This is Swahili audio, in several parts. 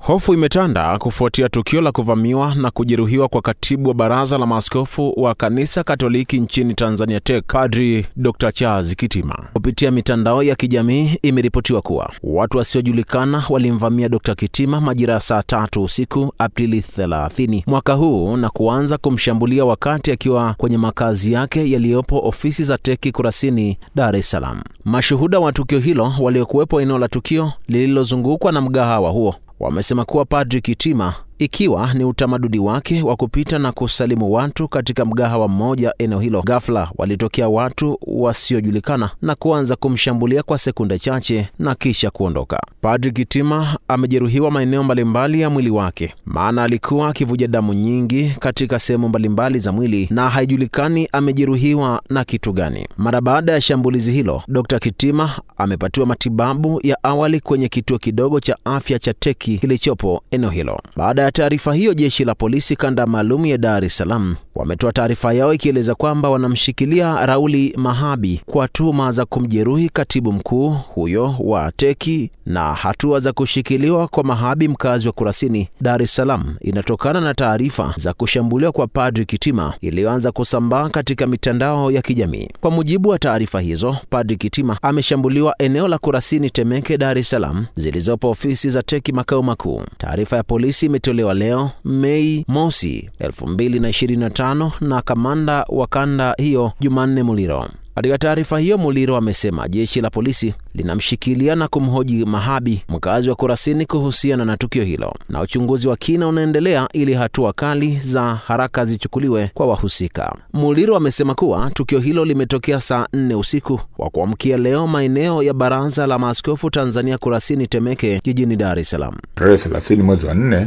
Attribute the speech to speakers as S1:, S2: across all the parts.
S1: Hofu imetanda kufuatia tukio la kuvamiwa na kujeruhiwa kwa katibu wa baraza la maaskofu wa kanisa Katoliki nchini Tanzania TEC, Padri Dr. Charles Kitima. Kupitia mitandao ya kijamii imeripotiwa kuwa watu wasiojulikana walimvamia Dr. Kitima majira ya saa 3 usiku Aprili 30 mwaka huu na kuanza kumshambulia wakati akiwa kwenye makazi yake yaliyopo ofisi za TEC Kurasini, Dar es Salaam. Mashuhuda wa tukio hilo waliokuwepo eneo la tukio lililozungukwa na mgahawa huo wamesema kuwa Padri Kitima, ikiwa ni utamaduni wake wa kupita na kusalimu watu katika mgahawa mmoja eneo hilo, ghafla walitokea watu wasiojulikana na kuanza kumshambulia kwa sekunde chache na kisha kuondoka. Padri Kitima amejeruhiwa maeneo mbalimbali ya mwili wake, maana alikuwa akivuja damu nyingi katika sehemu mbalimbali za mwili na haijulikani amejeruhiwa na kitu gani. Mara baada ya shambulizi hilo, Dr. Kitima amepatiwa matibabu ya awali kwenye kituo kidogo cha afya cha TEC kilichopo eneo hilo. Baada ya taarifa hiyo, jeshi la polisi kanda maalum ya Dar es Salaam wametoa taarifa yao ikieleza kwamba wanamshikilia Rauli Mahabi kwa tuhuma za kumjeruhi katibu mkuu huyo wa TEC, na hatua za kushikiliwa kwa Mahabi, mkazi wa Kurasini, Dar es Salaam, inatokana na taarifa za kushambuliwa kwa Padri Kitima iliyoanza kusambaa katika mitandao ya kijamii. Kwa mujibu wa taarifa hizo, Padri Kitima ameshambuliwa eneo la Kurasini Temeke, Dar es Salaam, zilizopo ofisi za TEC makao makuu. Taarifa ya polisi imetolewa leo Mei mosi 2025 na kamanda wa kanda hiyo Jumanne Muliro. Katika taarifa hiyo, Muliro amesema jeshi la polisi linamshikilia na kumhoji Mahabi, mkazi wa Kurasini, kuhusiana na tukio hilo, na uchunguzi wa kina unaendelea ili hatua kali za haraka zichukuliwe kwa wahusika. Muliro amesema kuwa tukio hilo limetokea saa 4 usiku wa kuamkia leo maeneo ya Baraza la Maaskofu Tanzania Kurasini Temeke, jijini Dar es Salaam.
S2: Tarehe 30 mwezi wa 4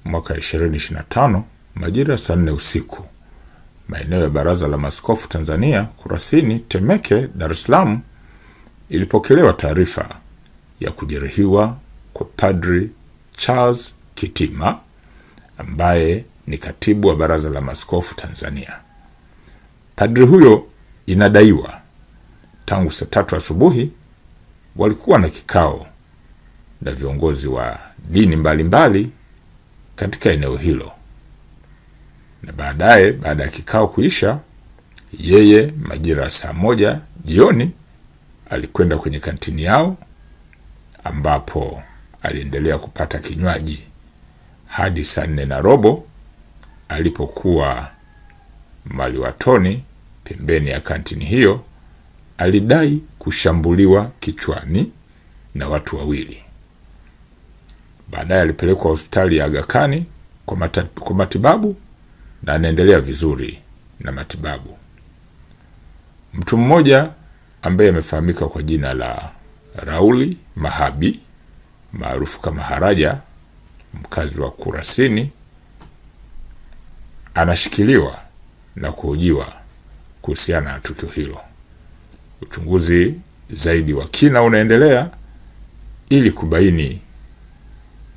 S2: mwaka 2025 majira saa 4 usiku maeneo ya Baraza la Maaskofu Tanzania Kurasini Temeke, Dar es Salaam, ilipokelewa taarifa ya kujeruhiwa kwa Padri Charles Kitima ambaye ni katibu wa Baraza la Maaskofu Tanzania. Padri huyo inadaiwa tangu saa 3 asubuhi walikuwa na kikao na viongozi wa dini mbalimbali katika eneo hilo, na baadaye, baada ya kikao kuisha, yeye majira saa 1 jioni alikwenda kwenye kantini yao ambapo aliendelea kupata kinywaji hadi saa 4:15 alipokuwa maliwatoni pembeni ya kantini hiyo. Alidai kushambuliwa kichwani na watu wawili. Baadaye alipelekwa hospitali ya Aga Khan kwa matibabu na anaendelea vizuri na matibabu. Mtu mmoja ambaye amefahamika kwa jina la Rauli Mahabi, maarufu kama Haraja, mkazi wa Kurasini, anashikiliwa na kuhojiwa kuhusiana na tukio hilo. Uchunguzi zaidi wa kina unaendelea ili kubaini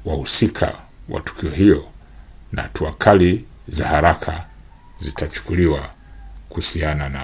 S2: wahusika wa tukio hilo na hatua kali za haraka zitachukuliwa kuhusiana na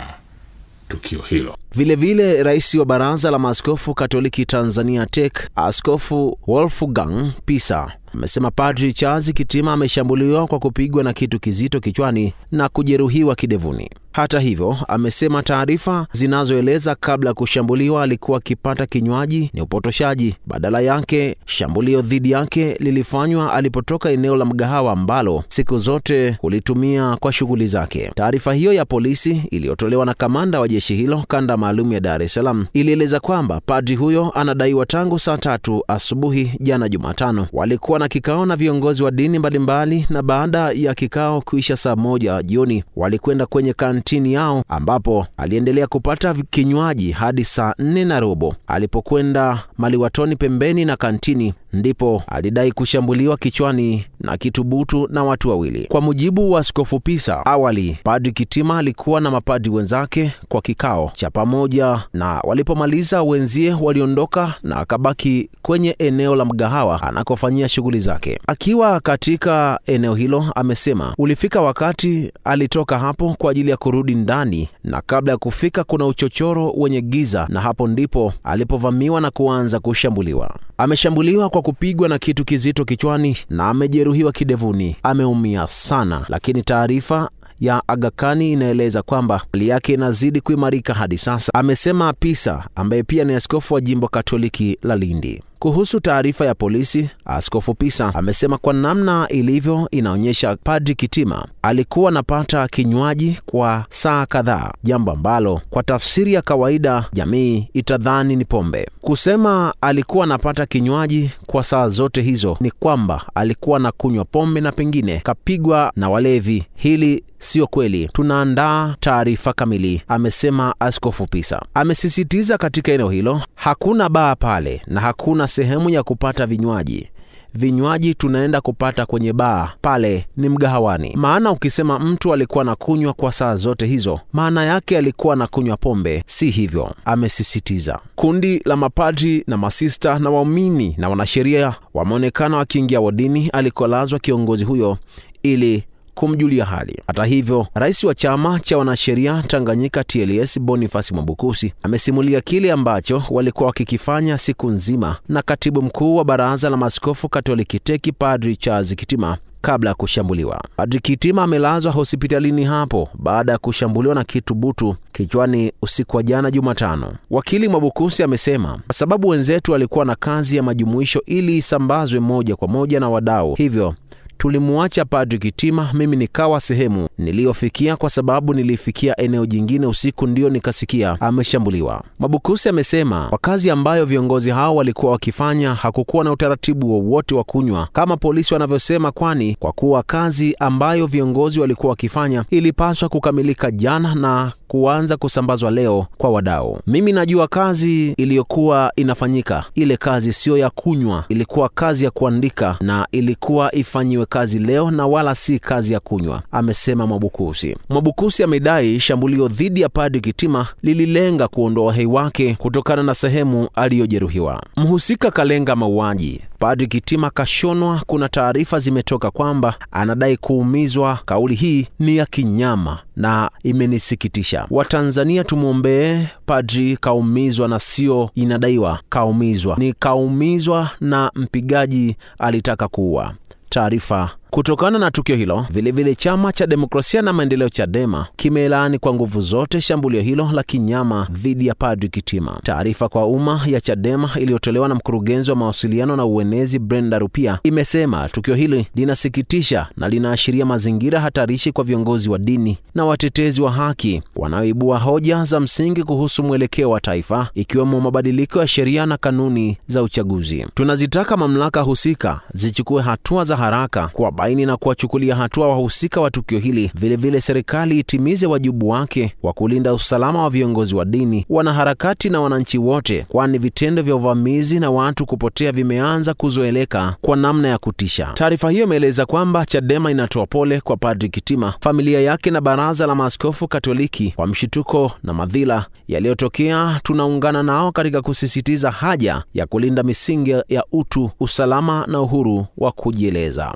S2: tukio hilo.
S1: Vilevile, rais wa Baraza la Maaskofu Katoliki Tanzania TEC, Askofu Wolfgang Pisa, amesema Padri Charles Kitima ameshambuliwa kwa kupigwa na kitu kizito kichwani na kujeruhiwa kidevuni. Hata hivyo, amesema taarifa zinazoeleza kabla kushambuliwa alikuwa akipata kinywaji ni upotoshaji. Badala yake, shambulio dhidi yake lilifanywa alipotoka eneo la mgahawa ambalo siku zote hulitumia kwa shughuli zake. Taarifa hiyo ya polisi iliyotolewa na kamanda wa jeshi hilo kanda maalum ya Dar es Salaam ilieleza kwamba padri huyo anadaiwa tangu saa 3 asubuhi jana Jumatano walikuwa na kikao na viongozi wa dini mbalimbali, na baada ya kikao kuisha saa 1 jioni walikwenda kwenye kantini yao ambapo aliendelea kupata kinywaji hadi saa 4:15. Alipokwenda maliwatoni pembeni na kantini ndipo alidai kushambuliwa kichwani na kitubutu na watu wawili. Kwa mujibu wa Askofu Pisa, awali Padri Kitima alikuwa na mapadri wenzake kwa kikao cha pamoja, na walipomaliza wenzie waliondoka na akabaki kwenye eneo la mgahawa anakofanyia shughuli zake. Akiwa katika eneo hilo, amesema ulifika wakati alitoka hapo kwa ajili ya kurudi ndani, na kabla ya kufika kuna uchochoro wenye giza, na hapo ndipo alipovamiwa na kuanza kushambuliwa. Ameshambuliwa kwa kupigwa na kitu kizito kichwani na amejeruhiwa kidevuni. Ameumia sana, lakini taarifa ya Aga Khan inaeleza kwamba hali yake inazidi kuimarika hadi sasa, amesema Pisa ambaye pia ni askofu wa jimbo Katoliki la Lindi. Kuhusu taarifa ya polisi, Askofu Pisa amesema kwa namna ilivyo inaonyesha Padri Kitima alikuwa anapata kinywaji kwa saa kadhaa, jambo ambalo kwa tafsiri ya kawaida jamii itadhani ni pombe. Kusema alikuwa anapata kinywaji kwa saa zote hizo ni kwamba alikuwa anakunywa pombe na pengine kapigwa na walevi. Hili sio kweli. Tunaandaa taarifa kamili, amesema Askofu Pisa. Amesisitiza katika eneo hilo hakuna baa pale na hakuna sehemu ya kupata vinywaji. Vinywaji tunaenda kupata kwenye baa, pale ni mgahawani. Maana ukisema mtu alikuwa anakunywa kwa saa zote hizo, maana yake alikuwa anakunywa pombe. Si hivyo, amesisitiza. Kundi la mapadri na masista na waumini na wanasheria wameonekana wakiingia wodini alikolazwa kiongozi huyo ili kumjulia hali. Hata hivyo, rais wa chama cha wanasheria Tanganyika TLS Boniface Mwabukusi amesimulia kile ambacho walikuwa wakikifanya siku nzima na katibu mkuu wa Baraza la Maaskofu Katoliki TEC Padri Charles Kitima kabla ya kushambuliwa. Padri Kitima amelazwa hospitalini hapo baada ya kushambuliwa na kitu butu kichwani usiku wa jana Jumatano. Wakili Mwabukusi amesema kwa sababu wenzetu walikuwa na kazi ya majumuisho ili isambazwe moja kwa moja na wadau, hivyo tulimuacha Padri Kitima, mimi nikawa sehemu niliyofikia kwa sababu nilifikia eneo jingine usiku ndio nikasikia ameshambuliwa. Mwabukusi amesema kwa kazi ambayo viongozi hao walikuwa wakifanya hakukuwa na utaratibu wowote wa kunywa kama polisi wanavyosema, kwani kwa kuwa kazi ambayo viongozi walikuwa wakifanya ilipaswa kukamilika jana na kuanza kusambazwa leo kwa wadau. Mimi najua kazi iliyokuwa inafanyika. Ile kazi sio ya kunywa, ilikuwa kazi ya kuandika na ilikuwa ifanyiwe kazi leo na wala si kazi ya kunywa, amesema Mwabukusi. Mwabukusi amedai shambulio dhidi ya Padri Kitima lililenga kuondoa uhai wake kutokana na sehemu aliyojeruhiwa. Mhusika kalenga mauaji. Padri Kitima kashonwa. Kuna taarifa zimetoka kwamba anadai kuumizwa. Kauli hii ni ya kinyama na imenisikitisha. Watanzania tumuombee. Padri kaumizwa na sio inadaiwa kaumizwa, ni kaumizwa na mpigaji alitaka kuua. Taarifa kutokana na tukio hilo, vilevile chama cha Demokrasia na Maendeleo Chadema kimelaani kwa nguvu zote shambulio hilo la kinyama dhidi ya Padri Kitima. Taarifa kwa umma ya Chadema iliyotolewa na mkurugenzi wa mawasiliano na uenezi Brenda Rupia imesema tukio hili linasikitisha na linaashiria mazingira hatarishi kwa viongozi wa dini na watetezi wa haki wanaoibua hoja za msingi kuhusu mwelekeo wa taifa, ikiwemo mabadiliko ya sheria na kanuni za uchaguzi. Tunazitaka mamlaka husika zichukue hatua za haraka kwa baini na kuwachukulia hatua wahusika wa tukio hili. Vilevile serikali itimize wajibu wake wa kulinda usalama wa viongozi wa dini, wanaharakati na wananchi wote, kwani vitendo vya uvamizi na watu kupotea vimeanza kuzoeleka kwa namna ya kutisha. Taarifa hiyo imeeleza kwamba Chadema inatoa pole kwa Padri Kitima, familia yake na Baraza la Maaskofu Katoliki kwa mshituko na madhila yaliyotokea. Tunaungana nao katika kusisitiza haja ya kulinda misingi ya utu, usalama na uhuru wa kujieleza.